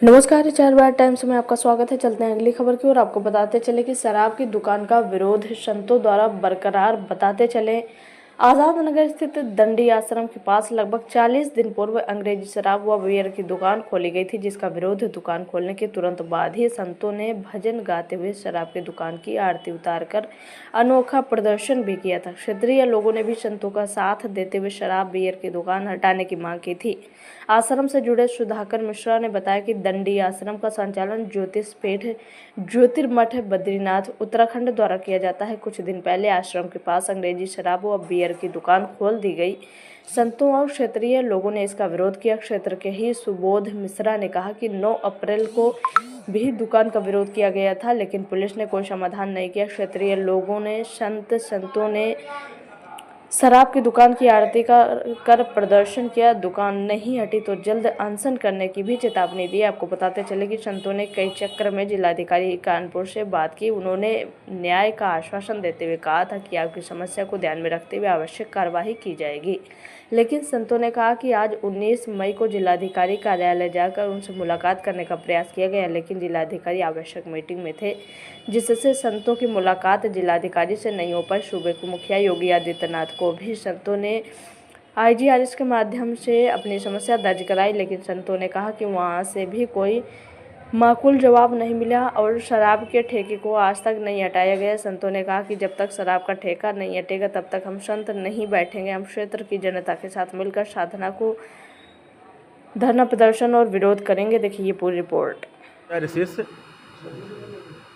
नमस्कार, 4 बार टाइम्स में आपका स्वागत है। चलते हैं अगली खबर की ओर। आपको बताते चले कि शराब की दुकान का विरोध संतों द्वारा बरकरार। बताते चले आजाद नगर स्थित दंडी आश्रम के पास लगभग 40 दिन पूर्व अंग्रेजी शराब व बियर की दुकान खोली गई थी, जिसका विरोध दुकान खोलने के तुरंत बाद ही संतों ने भजन गाते हुए शराब की दुकान की आरती उतारकर अनोखा प्रदर्शन भी किया था। क्षेत्रीय लोगों ने भी संतों का साथ देते हुए शराब बियर की दुकान हटाने की मांग की थी। आश्रम से जुड़े सुधाकर मिश्रा ने बताया कि दंडी आश्रम का संचालन ज्योतिषपीठ ज्योतिर्मठ बद्रीनाथ उत्तराखंड द्वारा किया जाता है। कुछ दिन पहले आश्रम के पास अंग्रेजी शराब व बियर की दुकान खोल दी गई। संतों और क्षेत्रीय लोगों ने इसका विरोध किया। क्षेत्र के ही सुबोध मिश्रा ने कहा कि 9 अप्रैल को भी दुकान का विरोध किया गया था, लेकिन पुलिस ने कोई समाधान नहीं किया। क्षेत्रीय लोगों ने संतों ने शराब की दुकान की आरती कर प्रदर्शन किया। दुकान नहीं हटी तो जल्द अनशन करने की भी चेतावनी दी। आपको बताते चले कि संतों ने कई चक्र में जिलाधिकारी कानपुर से बात की। उन्होंने न्याय का आश्वासन देते हुए कहा था कि आपकी समस्या को ध्यान में रखते हुए आवश्यक कार्रवाई की जाएगी, लेकिन संतों ने कहा कि आज 19 मई को जिलाधिकारी कार्यालय जाकर उनसे मुलाकात करने का प्रयास किया गया, लेकिन जिलाधिकारी आवश्यक मीटिंग में थे, जिससे संतों की मुलाकात जिलाधिकारी से नहीं हो पाई। सूबे के मुखिया योगी आदित्यनाथ को भी संतों ने IGRS के माध्यम से अपनी समस्या दर्ज कराई, लेकिन संतों ने कहा कि वहां से भी कोई माकूल जवाब नहीं मिला और शराब के ठेके को आज तक नहीं हटाया गया। संतों ने कहा कि जब तक शराब का ठेका नहीं हटेगा तब तक हम संत नहीं बैठेंगे। हम क्षेत्र की जनता के साथ मिलकर साधना को धरना प्रदर्शन और विरोध करेंगे। देखिए पूरी रिपोर्ट। शिष्य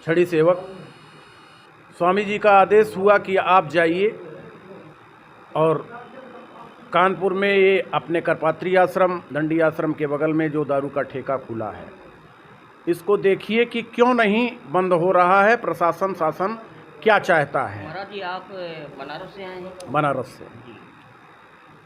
छड़ी सेवक स्वामी जी का आदेश हुआ कि आप जाइए और कानपुर में ये अपने करपात्री आश्रम दंडी आश्रम के बगल में जो दारू का ठेका खुला है, इसको देखिए कि क्यों नहीं बंद हो रहा है। प्रशासन शासन क्या चाहता है। महाराज जी, आप बनारस से आए हैं?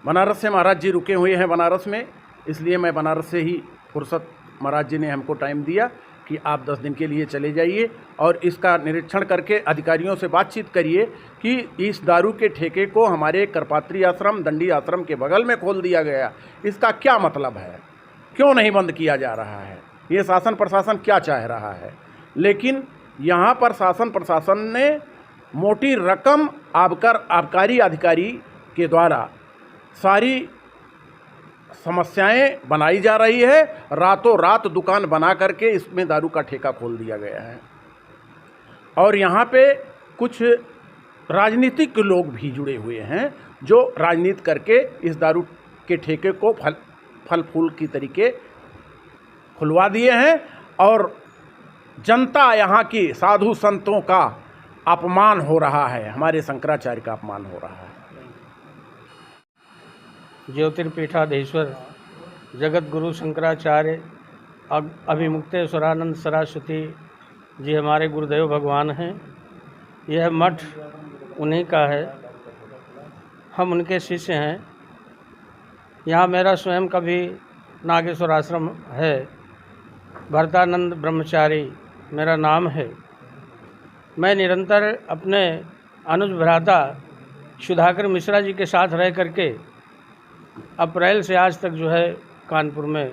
बनारस से महाराज जी रुके हुए हैं बनारस में, इसलिए मैं बनारस से ही फुर्सत महाराज जी ने हमको टाइम दिया कि आप 10 दिन के लिए चले जाइए और इसका निरीक्षण करके अधिकारियों से बातचीत करिए कि इस दारू के ठेके को हमारे करपात्री आश्रम दंडी आश्रम के बगल में खोल दिया गया, इसका क्या मतलब है, क्यों नहीं बंद किया जा रहा है, ये शासन प्रशासन क्या चाह रहा है। लेकिन यहाँ पर शासन प्रशासन ने मोटी रकम आबकारी अधिकारी के द्वारा सारी समस्याएं बनाई जा रही है। रातों रात दुकान बना करके इसमें दारू का ठेका खोल दिया गया है और यहाँ पे कुछ राजनीतिक लोग भी जुड़े हुए हैं जो राजनीति करके इस दारू के ठेके को फल फूल की तरीके खुलवा दिए हैं और जनता यहाँ की साधु संतों का अपमान हो रहा है, हमारे शंकराचार्य का अपमान हो रहा है। ज्योतिर्पीठाधीश्वर जगत गुरु शंकराचार्य अभिमुक्तेश्वरानंद सरस्वती जी हमारे गुरुदेव भगवान हैं। यह मठ उन्हीं का है, हम उनके शिष्य हैं। यहाँ मेरा स्वयं का भी नागेश्वर आश्रम है, भरतानंद ब्रह्मचारी मेरा नाम है। मैं निरंतर अपने अनुज भ्राता सुधाकर मिश्रा जी के साथ रह करके अप्रैल से आज तक जो है कानपुर में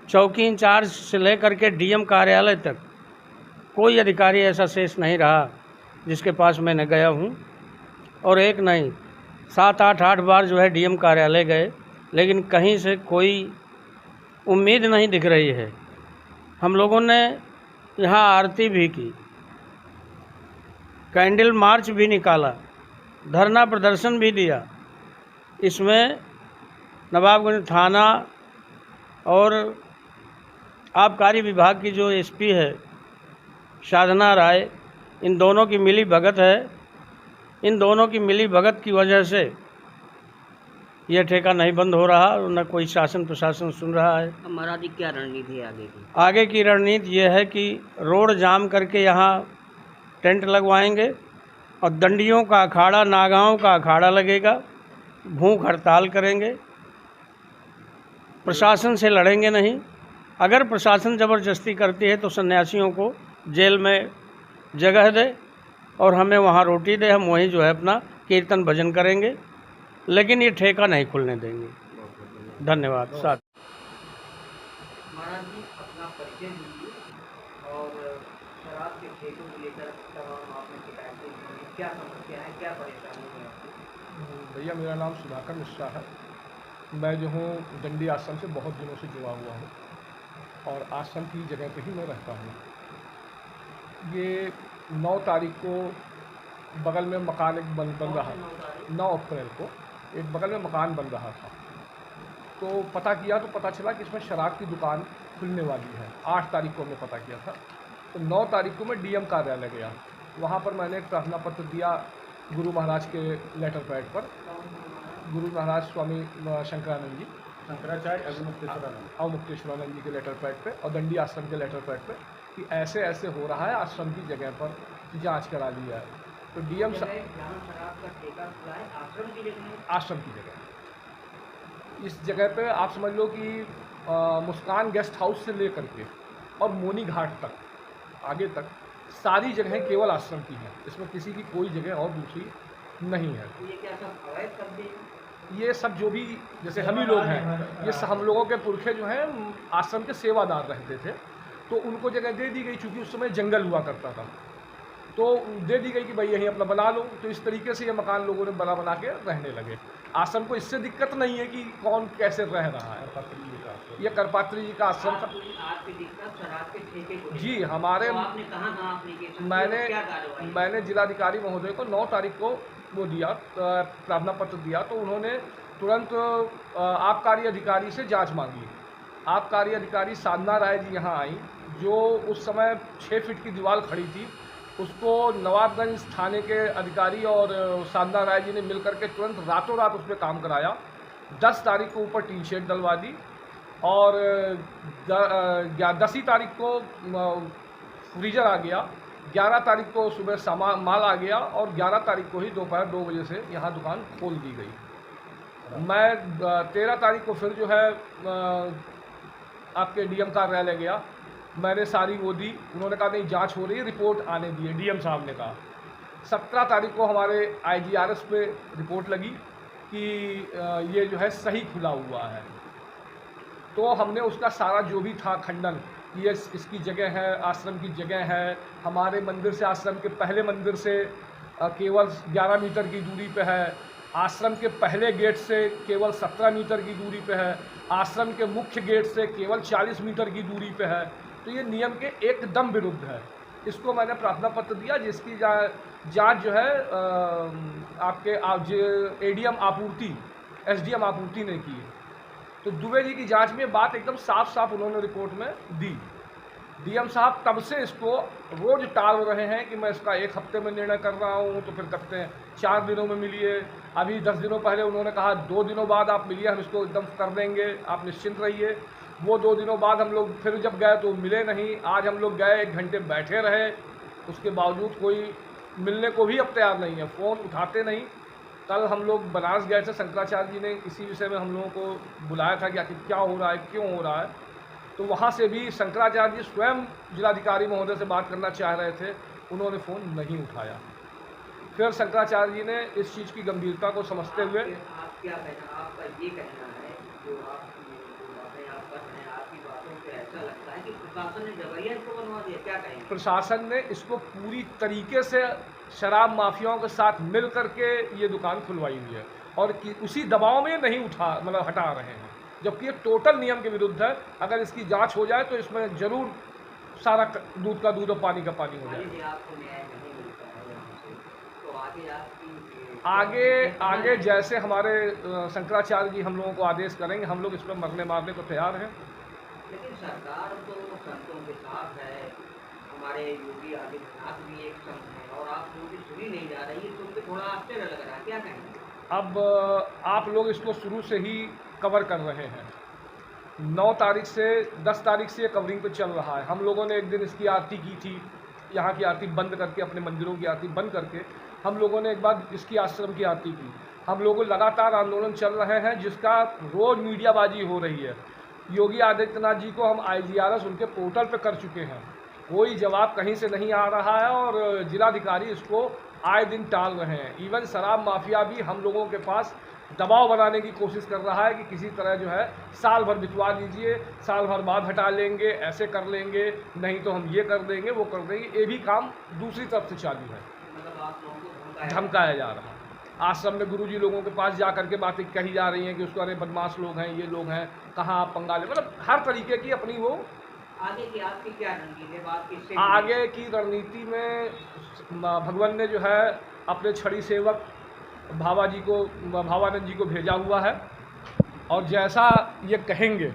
चौकी इंचार्ज से लेकर के DM कार्यालय तक कोई अधिकारी ऐसा शेष नहीं रहा जिसके पास मैंने गया हूँ। और एक नहीं 7-8 बार जो है DM कार्यालय गए, लेकिन कहीं से कोई उम्मीद नहीं दिख रही है। हम लोगों ने यहाँ आरती भी की, कैंडल मार्च भी निकाला, धरना प्रदर्शन भी दिया। इसमें नवाबगंज थाना और आबकारी विभाग की जो SP है साधना राय, इन दोनों की मिली भगत है। इन दोनों की मिली भगत की वजह से यह ठेका नहीं बंद हो रहा और न कोई शासन प्रशासन सुन रहा है। महाराज जी, क्या रणनीति है आगे की? आगे की रणनीति यह है कि रोड जाम करके यहाँ टेंट लगवाएंगे और दंडियों का अखाड़ा, नागाओं का अखाड़ा लगेगा, भूख हड़ताल करेंगे, प्रशासन से लड़ेंगे नहीं। अगर प्रशासन ज़बरदस्ती करती है तो सन्यासियों को जेल में जगह दे और हमें वहाँ रोटी दे, हम वहीं जो है अपना कीर्तन भजन करेंगे, लेकिन ये ठेका नहीं खुलने देंगे। धन्यवाद। साथ महाराज जी परिचय दीजिए और शराब के ठेकों को लेकर तमाम आपने शिकायतें दी हैं, क्या समस्या है, क्या परेशानी है आपको? भैया मेरा नाम सुधाकर मिश्रा है। मैं जो हूँ दंडी आश्रम से बहुत दिनों से जुड़ा हुआ हूँ और आश्रम की जगह पे ही मैं रहता हूँ। ये 9 तारीख को बगल में मकान एक बन रहा, 9 अप्रैल को एक बगल में मकान बन रहा था। तो पता किया तो पता चला कि इसमें शराब की दुकान खुलने वाली है। 8 तारीख को हमने पता किया था। तो 9 तारीख को मैं डीएम कार्यालय गया। वहाँ पर मैंने एक प्रार्थना पत्र दिया गुरु महाराज के लेटर पैड पर। गुरु महाराज स्वामी शंकरानंद जी, शंकराचार्य अवमुक्तेश्वरानंद जी के लेटर पैड पे और दंडी आश्रम के लेटर पैड पे कि ऐसे ऐसे हो रहा है, आश्रम की जगह पर जांच करा लिया है। तो डीएम शराब का ठेका खुला है आश्रम की जगह, आश्रम की जगह, इस जगह पे आप समझ लो कि मुस्कान गेस्ट हाउस से लेकर के और मोनी घाट तक आगे तक सारी जगहें केवल आश्रम की हैं। इसमें किसी की कोई जगह और दूसरी नहीं है। तो ये क्या सब अवैध कब्जे हैं? ये सब जो भी जैसे हम ही लोग हैं, ये हम लोगों के पुरखे जो हैं आश्रम के सेवादार रहते थे, तो उनको जगह दे दी गई। चूँकि उस समय जंगल हुआ करता था तो दे दी गई कि भाई यहीं अपना बना लो। तो इस तरीके से ये मकान लोगों ने बना के रहने लगे। आश्रम को इससे दिक्कत नहीं है कि कौन कैसे रह रहा है। ये करपात्री जी का आश्रम था। आपकी दिक्कत शराब के ठेके को जी हमारे तो आपने कहाँ एप्लीकेशन दी और क्या कार्रवाई? मैंने जिलाधिकारी महोदय को 9 तारीख को वो दिया, प्रार्थना पत्र दिया। तो उन्होंने तुरंत आबकारी अधिकारी से जांच मांगी। आबकारी अधिकारी साधना राय जी यहाँ आई, जो उस समय 6 फीट की दीवार खड़ी थी। उसको नवाबगंज थाने के अधिकारी और साधना राय जी ने मिलकर के तुरंत रातों रात उस पर काम कराया। 10 तारीख को ऊपर टीन शेड डलवा दी और 10 तारीख को फ्रीजर आ गया। 11 तारीख को सुबह सामान माल आ गया और 11 तारीख को ही दोपहर 2 बजे से यहाँ दुकान खोल दी गई। मैं 13 तारीख को फिर जो है आपके डीएम कार्यालय गया। मैंने सारी वो दी। उन्होंने कहा नहीं जांच हो रही है, रिपोर्ट आने दी है, डीएम साहब ने कहा। 17 तारीख को हमारे आईजीआरएस पे रिपोर्ट लगी कि ये जो है सही खुला हुआ है। तो हमने उसका सारा जो भी था खंडन, ये इसकी जगह है, आश्रम की जगह है, हमारे मंदिर से आश्रम के पहले मंदिर से केवल 11 मीटर की दूरी पे है, आश्रम के पहले गेट से केवल 17 मीटर की दूरी पे है, आश्रम के मुख्य गेट से केवल 40 मीटर की दूरी पे है। तो ये नियम के एकदम विरुद्ध है। इसको मैंने प्रार्थना पत्र दिया, जिसकी जांच जो है आपके एडीएम आपूर्ति, एसडीएम आपूर्ति ने की। तो दुबे जी की जांच में बात एकदम साफ साफ उन्होंने रिपोर्ट में दी। डीएम साहब तब से इसको रोज़ टाल रहे हैं कि मैं इसका 1 हफ्ते में निर्णय कर रहा हूँ, तो फिर कहते हैं 4 दिनों में मिलिए। अभी 10 दिनों पहले उन्होंने कहा 2 दिनों बाद आप मिलिए, हम इसको एकदम कर देंगे, आप निश्चिंत रहिए। वो 2 दिनों बाद हम लोग फिर जब गए तो मिले नहीं। आज हम लोग गए, 1 घंटे बैठे रहे, उसके बावजूद कोई मिलने को भी अब तैयार नहीं है, फ़ोन उठाते नहीं। कल हम लोग बनारस गए थे, शंकराचार्य जी ने इसी विषय में हम लोगों को बुलाया था कि आखिर क्या हो रहा है, क्यों हो रहा है। तो वहाँ से भी शंकराचार्य जी स्वयं जिलाधिकारी महोदय से बात करना चाह रहे थे, उन्होंने फ़ोन नहीं उठाया। फिर शंकराचार्य जी ने इस चीज़ की गंभीरता को समझते हुए आप क्या कहना, आपका ये कहना है जो आप बातें आप कर रहे हैं, आपकी बातों से ऐसा लगता है कि प्रशासन ने जबरिया इसको बनवा दिया, क्या कहेंगे? प्रशासन ने इसको पूरी तरीके से शराब माफियाओं के साथ मिल करके ये दुकान खुलवाई हुई है और उसी दबाव में नहीं हटा रहे हैं, जबकि ये टोटल नियम के विरुद्ध है। अगर इसकी जांच हो जाए तो इसमें ज़रूर सारा दूध का दूध और पानी का पानी हो जाए। आपको न्याय नहीं मिलता है यहाँ से, तो आगे आपकी आगे जैसे हमारे शंकराचार्य जी हम लोगों को आदेश करेंगे, हम लोग इस पर मरने मारने को तैयार हैं। लेकिन सरकार तो संतों के साथ है, हमारे योगी आदित्यनाथ भी एक संत हैं और आप लोग सुनी नहीं जा रही है, तो उनको थोड़ा आश्चर्य लग रहा है, क्या कहेंगे? अब आप लोग इसको शुरू से ही कवर कर रहे हैं। 9 तारीख से 10 तारीख से ये कवरिंग पे चल रहा है। हम लोगों ने एक दिन इसकी आरती की थी, यहाँ की आरती बंद करके, अपने मंदिरों की आरती बंद करके हम लोगों ने एक बार इसकी आश्रम की आरती की। हम लोग लगातार आंदोलन चल रहे हैं, जिसका रोज़ मीडियाबाजी हो रही है। योगी आदित्यनाथ जी को हम आईजीआरएस उनके पोर्टल पे कर चुके हैं, कोई जवाब कहीं से नहीं आ रहा है और जिलाधिकारी इसको आए दिन टाल रहे हैं। इवन शराब माफिया भी हम लोगों के पास दबाव बनाने की कोशिश कर रहा है कि किसी तरह जो है साल भर बितवा दीजिए, साल भर बाद हटा लेंगे, ऐसे कर लेंगे, नहीं तो हम ये कर देंगे, वो कर देंगे। ये भी काम दूसरी तरफ से चालू है, मतलब आप लोगों को धमकाया जा रहा है। आश्रम में गुरुजी लोगों के पास जा करके बातें कही जा रही हैं कि उसको अरे बदमाश लोग हैं, ये लोग हैं, कहाँ आप पंगा ले, मतलब हर तरीके की अपनी वो आगे की आपकी क्या रणनीति है? बात किससे आगे की रणनीति में भगवान ने जो है अपने छड़ी सेवक भावानंद जी को भेजा हुआ है, और जैसा ये कहेंगे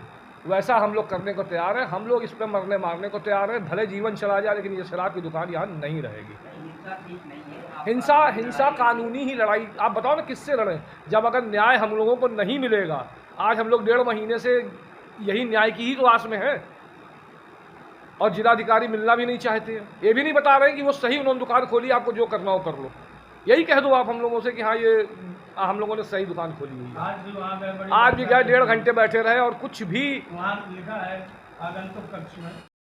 वैसा हम लोग करने को तैयार हैं। हम लोग इस पर मरने मारने को तैयार हैं, भले जीवन चला जाए, लेकिन ये शराब की दुकान यहाँ नहीं रहेगी। हिंसा ठीक नहीं है। हिंसा कानूनी ही लड़ाई। आप बताओ ना किससे लड़ें, जब अगर न्याय हम लोगों को नहीं मिलेगा। आज हम लोग 1.5 महीने से यही न्याय की ही तो आस में है, और जिलाधिकारी मिलना भी नहीं चाहते हैं। ये भी नहीं बता रहे कि वो सही उन्होंने दुकान खोली, आपको जो करना हो कर लो। यही कह दो आप हम लोगों से कि हाँ ये हम लोगों ने सही दुकान खोली हुई है। आज भी गए 1.5 घंटे बैठे रहे और कुछ भी वहाँ लिखा है आगंतुक कक्ष में